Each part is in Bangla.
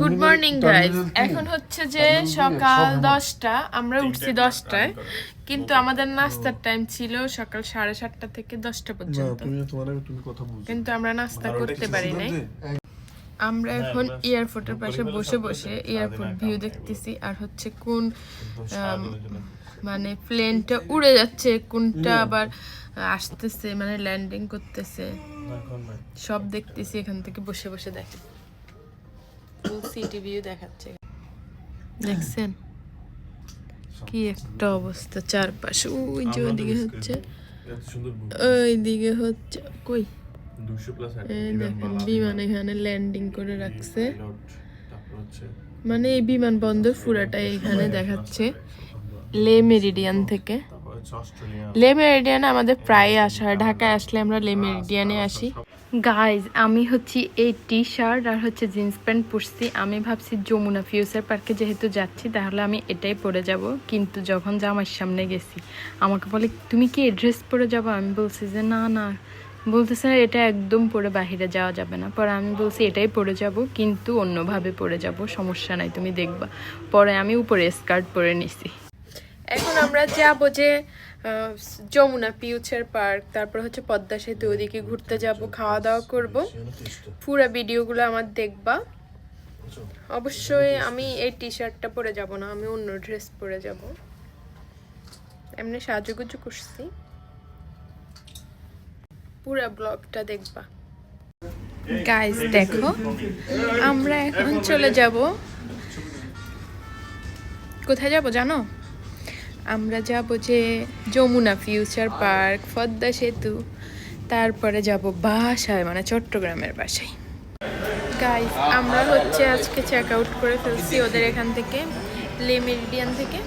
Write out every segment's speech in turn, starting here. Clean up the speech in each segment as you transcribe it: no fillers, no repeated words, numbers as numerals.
গুড মর্নিং গাইস, এখন হচ্ছে যে সকাল 10টা, আমরা উঠছি 10টায়, কিন্তু আমাদের নাস্তার টাইম ছিল সকাল 7:30 থেকে 10টা পর্যন্ত, কিন্তু আমরা নাস্তা করতে পারি নাই। আমরা এখন এয়ারপোর্টের পাশে বসে বসে এয়ারপোর্ট ভিউ দেখতেছি, আর হচ্ছে কোন মানে প্লেনটা উড়ে যাচ্ছে, কোনটা আবার আসতেছে, মানে ল্যান্ডিং করতেছে, সব দেখতেছি এখান থেকে বসে বসে। দেখেন সিটি ভিউ দেখাচ্ছে, দেখছেন কি একটা অবস্থা চারপাশে। ওই যে ওইদিকে হচ্ছে, ওইদিকে হচ্ছে কই দেখেন বিমান এখানে ল্যান্ডিং করে রাখছে, মানে এই বিমান বন্দর পুরাটাই এখানে দেখাচ্ছে। লে মেরিডিয়ান থেকে, লে মেরিডিয়ান আমাদের প্রায় আসা হয়, ঢাকায় আসলে আমরা লে মেরিডিয়ানে আসি। গাইজ, আমি হচ্ছে এই টি শার্ট আর হচ্ছে জিন্স প্যান্ট পরছি। আমি ভাবছি যমুনা ফিউচার পার্কে যেহেতু যাচ্ছি তাহলে আমি এটাই পরে যাব, কিন্তু যখন জামার সামনে গেছি আমাকে বলে তুমি কি এই ড্রেস পরে যাবো? আমি বলছি যে না না, বলতেছে এটা একদম পরে বাহিরে যাওয়া যাবে না। পরে আমি বলছি এটাই পরে যাব, কিন্তু অন্যভাবে পরে যাব, সমস্যা নাই তুমি দেখবা। পরে আমি উপরে স্কার্ট পরে নিছি। এখন আমরা যাবো যে যমুনা ফিউচার পার্ক, তারপর হচ্ছে পদ্মা সেতু, ওদিকে ঘুরতে যাব, খাওয়া দাওয়া করব। পুরো ভিডিওগুলো আমার দেখবা। অবশ্যই আমি এই টি শার্টটা পরে যাব না, আমি অন্য ড্রেস পরে যাব, এমনি সাজুগুজু করছি। পুরো ব্লগটা দেখবা গাইস। দেখো আমরা এখন চলে যাব, কোথায় যাব জানো? আমরা যাব যে যমুনা ফিউচার পার্ক, পদ্মা সেতু, তারপরে যাব বাসায়, মানে চট্টগ্রামের বাসায়। গাইস, আমরা হচ্ছে আজকে চেক আউট করে ফেলছি ওদের এখান থেকে, লে মেরিডিয়ান থেকে।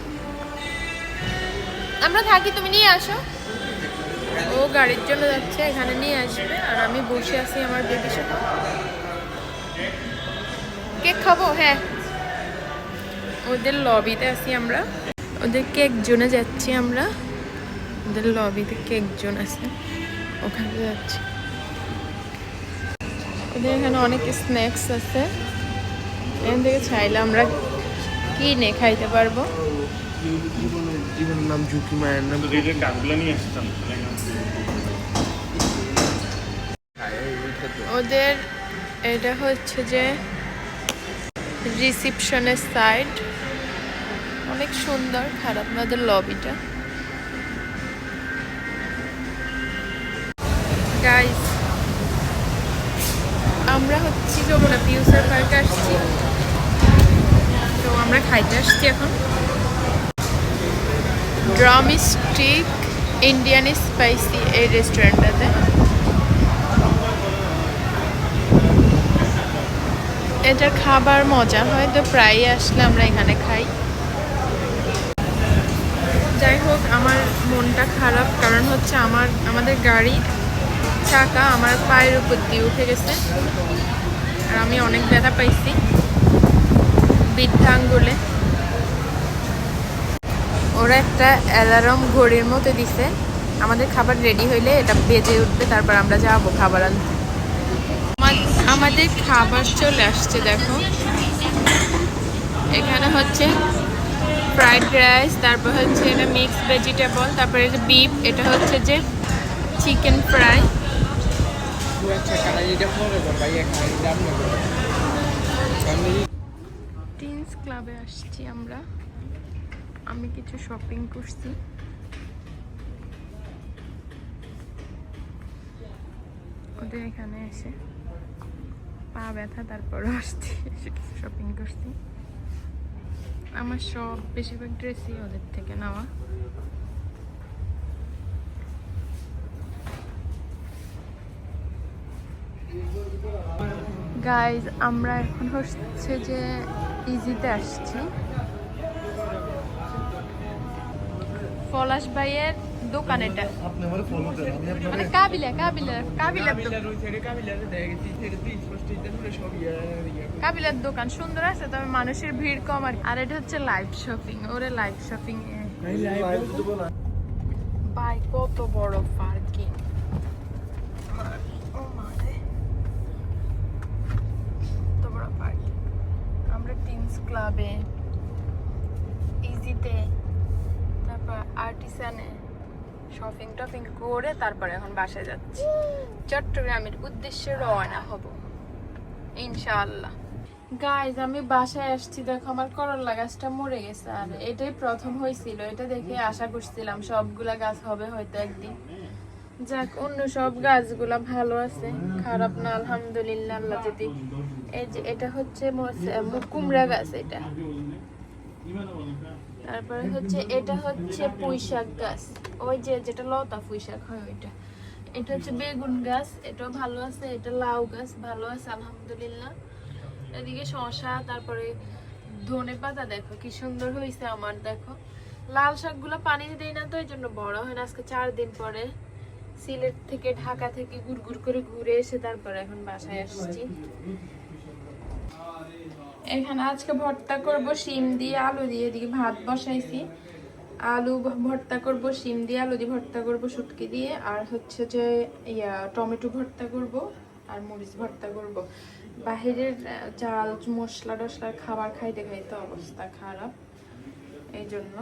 আমরা থাকি, তুমি নিয়ে আসো। ও গাড়ির জন্য যাচ্ছে, এখানে নিয়ে আসবে, আর আমি বসে আছি আমার বেবির সাথে। কেক খাবো? হ্যাঁ, ওদের লবিতে আছি আমরা, ওদের কেক জোনে যাচ্ছি আমরা, ওদের লবিতে কেক জোন আছে, ওখানে যাচ্ছি। ওদের এখানে অনেক স্ন্যাক্স আছে, এখান থেকে চাইলে আমরা কিনে খাইতে পারবো। জীবনের নাম ঝুঁকি, মায়ের নাম ওদের এটা হচ্ছে যে রিসিপশনের সাইড, অনেক সুন্দর, খারাপ না। ওদের লবিটা গাইস, আমরা হচ্ছে যমুনা ফিউচার পার্কে আসছি, তো আমরা খাইতে আসছি এখন। ড্রামস্টিক ইন্ডিয়ান স্পাইসি এই রেস্টুরেন্টটাতে। এটার খাবার মজা হয়, তো প্রায়ই আসলে আমরা এখানে খাই। যাই হোক, আমার মনটা খারাপ, কারণ হচ্ছে আমাদের গাড়ির চাকা আমার পায়ের উপর দিয়ে উঠে গেছে, আর আমি অনেক ব্যথা পাইছি বৃদ্ধাঙ্গুলে। ওরা একটা অ্যালার্ম ঘড়ির মতো দিছে, আমাদের খাবার রেডি হইলে এটা বেজে উঠবে, তারপর আমরা যাবো খাবার আনতে। আমাদের খাবার চলে আসছে, দেখো এখানে হচ্ছে ফ্রাইড রাইস, তারপর হচ্ছে এটা মিক্সড ভেজিটেবল, তারপরে যে বিফ, এটা হচ্ছে যে চিকেন ফ্রাই। টিনস ক্লাবে আসছি আমরা, আমি কিছু শপিং করছি। ওদের এখানে এসে পা ব্যথা, তারপর আসছি, এসে কিছু শপিং করছি। আমার সব বেশিরভাগ ড্রেসই ওদের থেকে নেওয়া। গাইজ, আমরা এখন হচ্ছে যে ইজিতে আসছি, পলাশ ভাইয়ের দোকান এটা, মানে কাবিলার দোকান সুন্দর আছে, তবে মানুষের ভিড় কম। আর এটা হচ্ছে লাইভ শপিং, ওরে লাইভ শপিং। ভাই কত বড় পার্কিং, কত বড় পার্কিং। সায়েন্স ক্লাবে, ইজিতে, তারপর আর্টিসানে শপিং টপিং করে তারপরে এখন বাসায় যাচ্ছি। চট্টগ্রামের উদ্দেশ্যে রওনা হব ইনশাআল্লাহ। গাইজ আমি বাসায় আসছি, দেখো আমার করলা গাছটা মরে গেছে। আর এটাই প্রথম হয়েছিল, এটা দেখে আশা করছিলাম সবগুলা গাছ হবে হয়তো একদিন। যাক, অন্য সব গাছগুলা ভালো আছে, খারাপ না আলহামদুলিল্লাহ। আল্লাহ যদি এই যে এটা হচ্ছে কুমড়া গাছ, এটা তারপরে হচ্ছে এটা হচ্ছে পুঁইশাক গাছ, ওই যে যেটা লতা পুঁইশাক হয় ওইটা। এটা হচ্ছে বেগুন গাছ, এটাও ভালো আছে। এটা লাউ গাছ ভালো আছে আলহামদুলিল্লাহ। এদিকে শসা, তারপরে ধনে পাতা দেখো কি সুন্দর হয়েছে আমার। দেখো লাল শাকগুলো পানি দেই না তো এই জন্য বড় হয় না। আজকে 4 দিন পরে সিলেট থেকে ঢাকা থেকে গুড় করে ঘুরে এসে তারপরে এখন বাসায় আসছি। এখানে আজকে ভর্তা করব শিম দিয়ে আলু দিয়ে, এদিকে ভাত বসাইছি। আলু ভর্তা করব, শিম দিয়ে আলু দিয়ে ভর্তা করব শুটকি দিয়ে, আর হচ্ছে যে টমেটো ভর্তা করব আর মরিচ ভর্তা করব। বাহিরের চাল মশলা টসলার খাবার খাইতে খাইতে অবস্থা খারাপ, এই জন্য।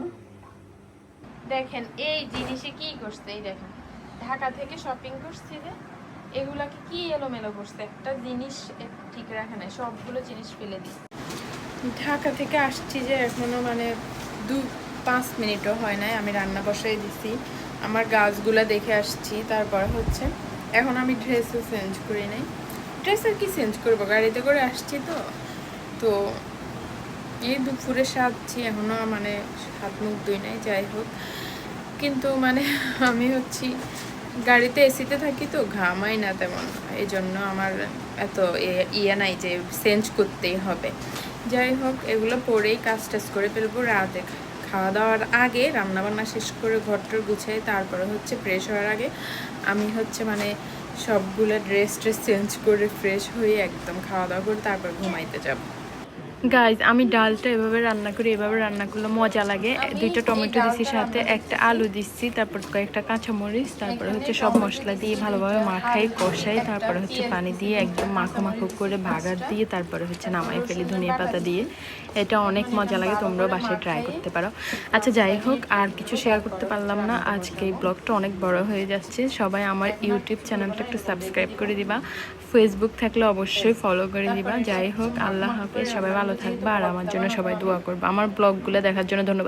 দেখেন এই জিনিসে কি করছে, এই দেখেন ঢাকা থেকে শপিং করছি যে এগুলাকে কি এলোমেলো করছে, একটা জিনিস ঠিক রাখে না, সবগুলো জিনিস ফেলে দিই। ঢাকা থেকে আসছি যে এখনো মানে 2-5 মিনিটও হয় নাই, আমি রান্না বসাই দিছি। আমার গাছগুলা দেখে আসছি, তারপর হচ্ছে এখন আমি ড্রেসও চেঞ্জ করি নাই। ড্রেস আর কি চেঞ্জ করবো, গাড়িতে করে আসছি তো এই দুপুরে সাজছি, এখনো মানে হাত মুখ ধুই নাই। যাই হোক, কিন্তু মানে আমি হচ্ছি গাড়িতে এসিতে থাকি তো ঘামাই না তেমন, এই জন্য আমার এত ইয়ে নাই যে চেঞ্জ করতেই হবে। যাই হোক, এগুলো পরেই কাজ টাজ করে ফেলবো। রাতে খাওয়া দাওয়ার আগে রান্নাবান্না শেষ করে ঘরটর গুছাই, তারপরে হচ্ছে ফ্রেশ হওয়ার আগে আমি হচ্ছে মানে সবগুলো ড্রেস চেঞ্জ করে ফ্রেশ হয়ে একদম খাওয়া দাওয়া করে তারপর ঘুমাইতে যাব। গাইজ আমি ডালটা এভাবে রান্না করি, এভাবে রান্না করলে মজা লাগে। 2টা টমেটো দিচ্ছি, সাথে একটা আলু দিচ্ছি, তারপর কয়েকটা কাঁচামরিচ, তারপরে হচ্ছে সব মশলা দিয়ে ভালোভাবে মাখাই কষাই, তারপরে হচ্ছে পানি দিয়ে একদম মাখো মাখো করে ভাগার দিয়ে তারপরে হচ্ছে নামাই ফেলি ধনিয়া পাতা দিয়ে। এটা অনেক মজা লাগে, তোমরাও বাসায় ট্রাই করতে পারো। আচ্ছা যাই হোক, আর কিছু শেয়ার করতে পারলাম না আজকে, এই ব্লগটা অনেক বড় হয়ে যাচ্ছে। সবাই আমার ইউটিউব চ্যানেলটা একটু সাবস্ক্রাইব করে দিবা, ফেসবুক থাকলে অবশ্যই ফলো করে দিবা। যাই হোক, আল্লাহ হাফেজ, সবাই ভালো থাকবা আর আমার জন্য সবাই দোয়া করবা। আমার ব্লগগুলো দেখার জন্য ধন্যবাদ।